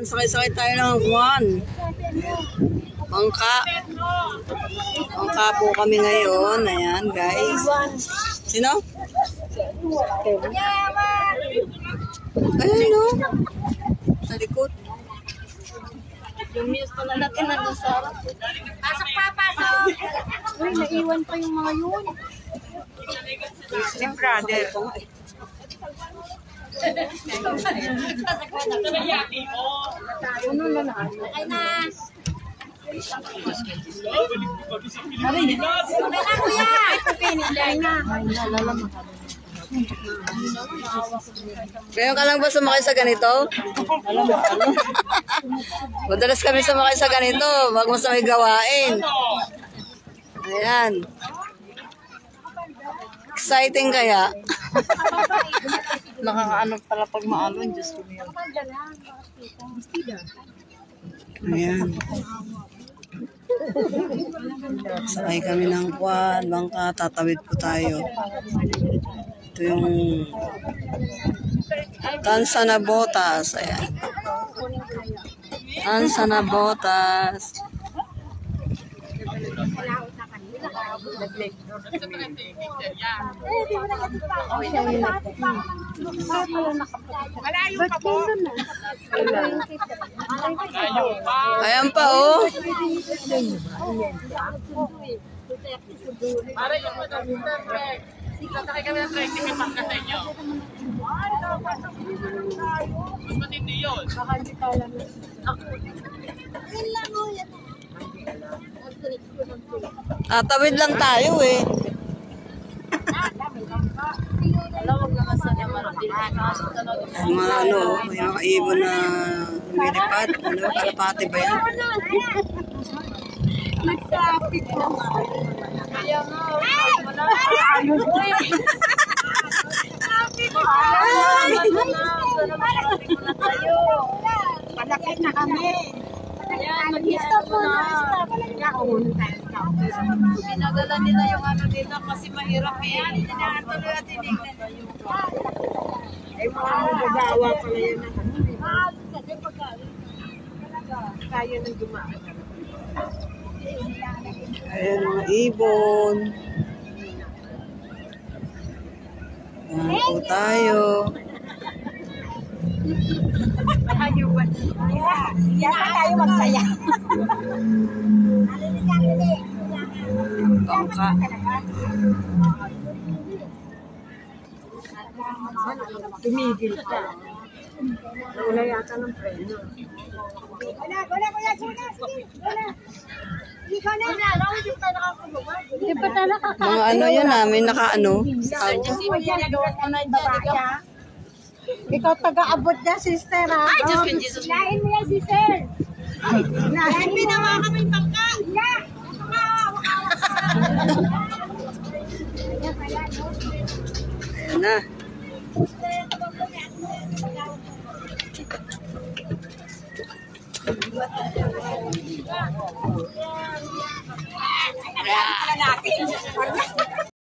Sakay-sakay tayo ng Juan. Bangka. Bangka po kami ngayon. Ayan, guys. Sino? Ayan, no? Sa likod. Yung news pala natin nandun sa harap. Pasok pa, pasok! Uy, naiwan pa yung mga yun. Si brother. Ano na lang? Ay na! Ay na, kuya! Ay na! Ngayon ka lang ba sumakay sa ganito? Madalas kami sumakay sa ganito. Wag mo sa may gawain. Ayan. Exciting kaya? Nakakaano pala pag maalon, Diyos ko niya. Ayan. Sakay kami ng Juan, bangka, tatawid po tayo. Ito yung Tansa na Botas. Ayan. Tansa na Botas. Ayan pa, oh. Sasakay kami ng trek, ticket pack na sa inyo. Mas matindi yun. Tatawid lang tayo, eh. Alawag naman sa naman. Yung mga ano, may mga ibon na lumilipad. Ano, kalapati ba yan? Nagsapit naman. Kaya nga, wala ano palapit na kami. Ayan, mag-stop na. Pinadala nila yung ano nila kasi mahirap yan. Tuloy at tinignan. Ay, mga magagawa pala yan na kami. Kaya nang dumaan. Ayan, mga ibon. Ayan po tayo. Yata tayo magsaya. Bangka. Tumigil ka. Wala yata ng preno. Wala, kuya, suna, sige, wala. Ikaw na. Hindi pa tayo nakakain. Mga ano yun namin, naka-ano. Ikaw taga-abot niya, sister, ha? Ay, Diyos ko, Jesus. Lain mo yan, sister. Lain mo na mga kami bangka. Ayan na.